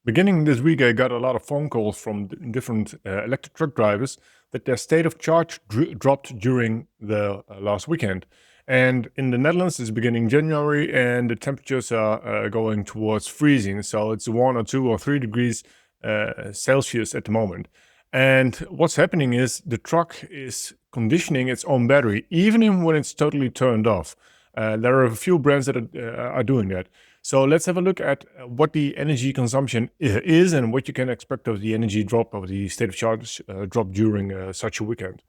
Beginning this week, I got a lot of phone calls from different electric truck drivers that their state of charge dropped during the last weekend. And in the Netherlands, it's beginning January, and the temperatures are going towards freezing. So it's 1 or 2 or 3 degrees Celsius at the moment. And what's happening is the truck is conditioning its own battery, even when it's totally turned off. There are a few brands that are doing that. So let's have a look at what the energy consumption is and what you can expect of the energy drop of the state of charge drop during such a weekend.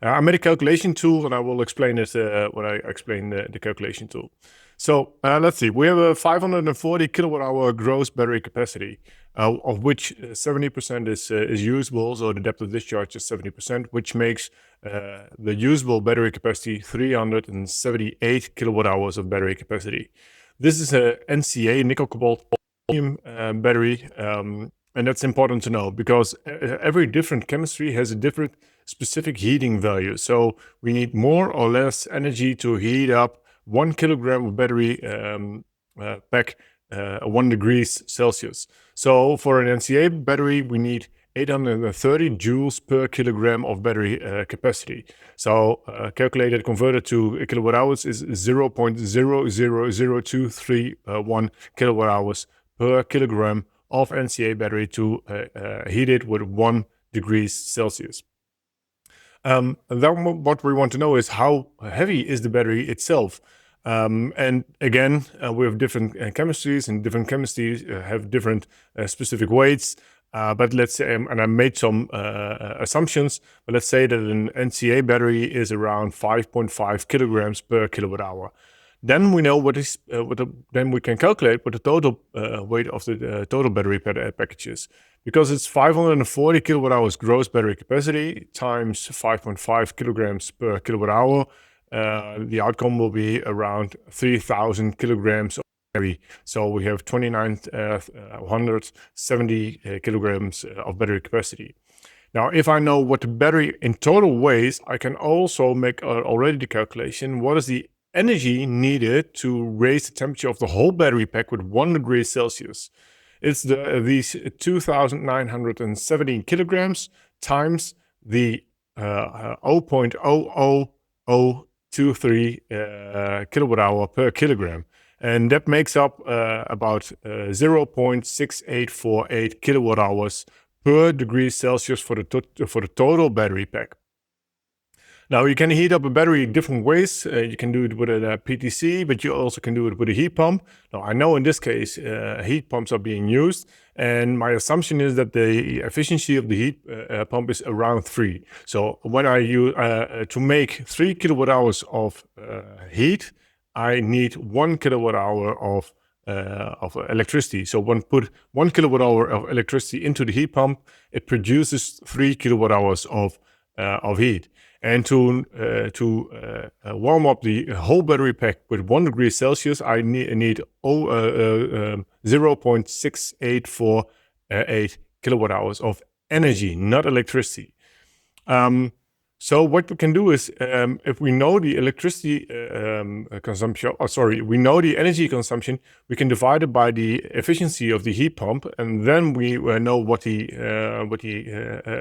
I made a calculation tool, and I will explain it when I explain the calculation tool. So let's see, we have a 540 kilowatt hour gross battery capacity, of which 70% is usable, so the depth of discharge is 70%, which makes the usable battery capacity 378 kilowatt hours of battery capacity. This is a NCA, nickel cobalt battery, and that's important to know because every different chemistry has a different specific heating value. So we need more or less energy to heat up 1 kilogram of battery pack 1 degrees Celsius. So for an NCA battery, we need 830 joules per kilogram of battery capacity. So calculated, converted to kilowatt hours is 0.000231 kilowatt hours per kilogram of NCA battery to heat it with 1 degrees Celsius. Then what we want to know is how heavy is the battery itself. And again, we have different chemistries, and different chemistries have different specific weights. But let's say, and I made some assumptions, but let's say that an NCA battery is around 5.5 kilograms per kilowatt hour. Then we know then we can calculate what the total weight of the total battery package is. Because it's 540 kilowatt hours gross battery capacity times 5.5 kilograms per kilowatt hour, the outcome will be around 3,000 kilograms of battery. So we have 2,970 kilograms of battery capacity. Now, if I know what the battery in total weighs, I can also make already the calculation. What is the energy needed to raise the temperature of the whole battery pack with 1 degree Celsius? It's these 2,970 kilograms times the 0.00023 kilowatt hour per kilogram. And that makes up about 0.6848 kilowatt hours per degree Celsius for the total battery pack. Now, you can heat up a battery different ways. You can do it with a PTC, but you also can do it with a heat pump. Now, I know in this case, heat pumps are being used, and my assumption is that the efficiency of the heat pump is around 3. So when I use, to make 3 kilowatt hours of heat, I need 1 kilowatt hour of electricity. So when put 1 kilowatt hour of electricity into the heat pump, it produces 3 kilowatt hours of heat. And to warm up the whole battery pack with 1 degree Celsius, I need 0.6848 kilowatt hours of energy, not electricity. So what we can do is, if we know the electricity consumption, we know the energy consumption, we can divide it by the efficiency of the heat pump, and then we know what the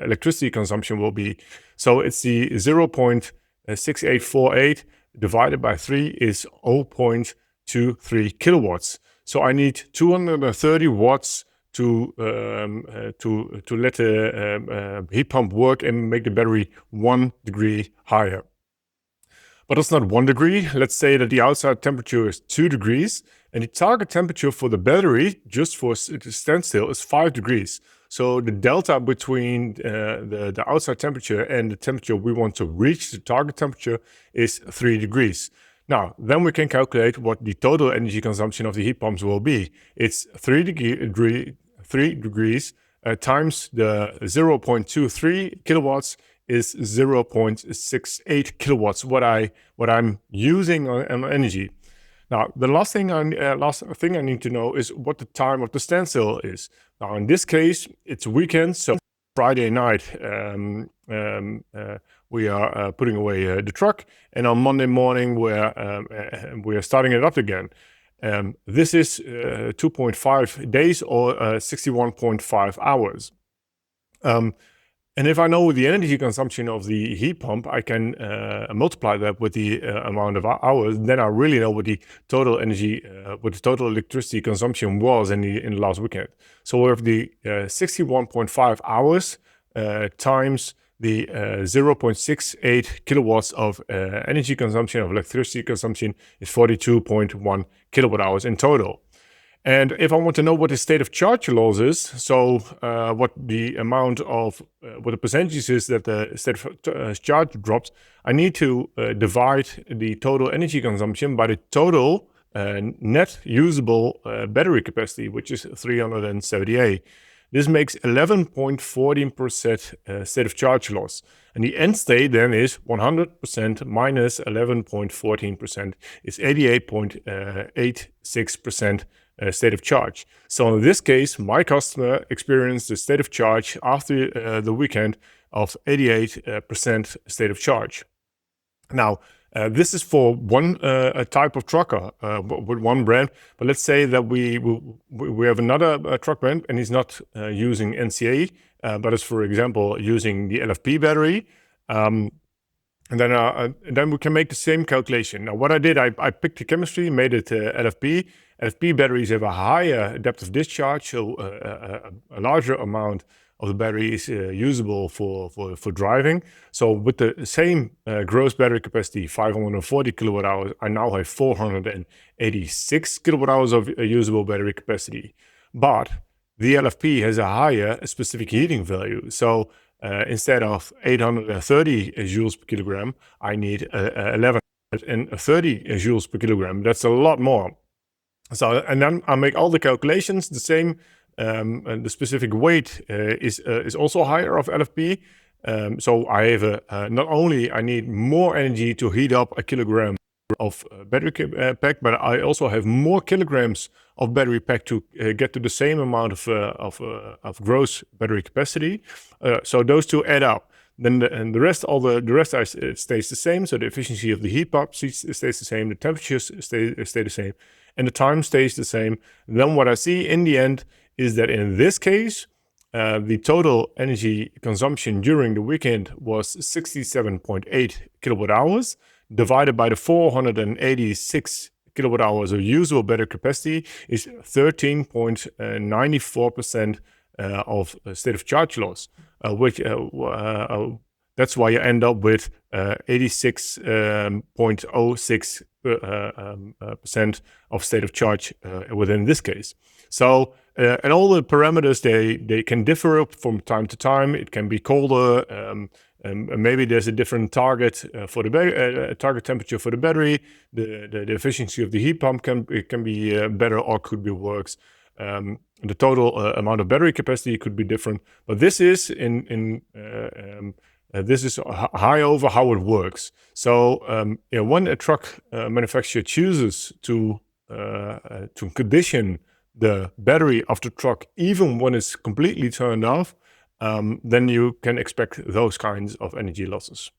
electricity consumption will be. So it's the 0.6848 divided by 3 is 0.23 kilowatts. So I need 230 watts to let the heat pump work and make the battery 1 degree higher. But it's not 1 degree. Let's say that the outside temperature is 2 degrees, and the target temperature for the battery, just for standstill, is 5 degrees. So the delta between the outside temperature and the temperature we want to reach, the target temperature, is 3 degrees. Now, then we can calculate what the total energy consumption of the heat pumps will be. It's 3 degrees times the 0.23 kilowatts is 0.68 kilowatts, what I'm using on energy. Now, the last thing I need to know is what the time of the standstill is. Now, in this case, it's weekend, so Friday night we are putting away the truck, and on Monday morning we are starting it up again. This is 2.5 days or 61.5 hours. And if I know the energy consumption of the heat pump, I can multiply that with the amount of hours. Then I really know what the total energy, what the total electricity consumption was in the last weekend. So with the 61.5 hours times the 0.68 kilowatts of energy consumption, of electricity consumption, is 42.1 kilowatt hours in total. And if I want to know what the state of charge loss is, so what the amount of, what the percentage is that the state of charge dropped, I need to divide the total energy consumption by the total net usable battery capacity, which is 378. This makes 11.14% state of charge loss. And the end state then is 100% minus 11.14% is 88.86% state of charge. So in this case, my customer experienced a state of charge after the weekend of 88% state of charge. Now, this is for one type of trucker with one brand, but let's say that we have another truck brand and he's not using NCA, but is, for example, using the LFP battery. And then we can make the same calculation. Now, what I did, I picked the chemistry, made it LFP. LFP batteries have a higher depth of discharge, so a larger amount of the battery is usable for driving. So with the same gross battery capacity, 540 kilowatt hours, I now have 486 kilowatt hours of usable battery capacity. But the LFP has a higher specific heating value. So instead of 830 joules per kilogram, I need 1130 joules per kilogram. That's a lot more. So, and then I make all the calculations the same. And the specific weight is also higher of LFP. So I have not only I need more energy to heat up a kilogram of battery pack, but I also have more kilograms of battery pack to get to the same amount of gross battery capacity. So those two add up. Then the rest stays the same. So the efficiency of the heat pump stays the same. The temperatures stay the same, and the time stays the same. Then what I see in the end is that in this case, the total energy consumption during the weekend was 67.8 kilowatt hours, divided by the 486 kilowatt hours of usable battery capacity is 13.94% of state of charge loss, which that's why you end up with 86.06% of state of charge within this case. So, and all the parameters, they can differ from time to time. It can be colder, maybe there's a different target for the target temperature for the battery. The efficiency of the heat pump can be better or could be worse. The total amount of battery capacity could be different, but this is this is high over how it works. So when a truck manufacturer chooses to condition the battery of the truck, even when it's completely turned off, then you can expect those kinds of energy losses.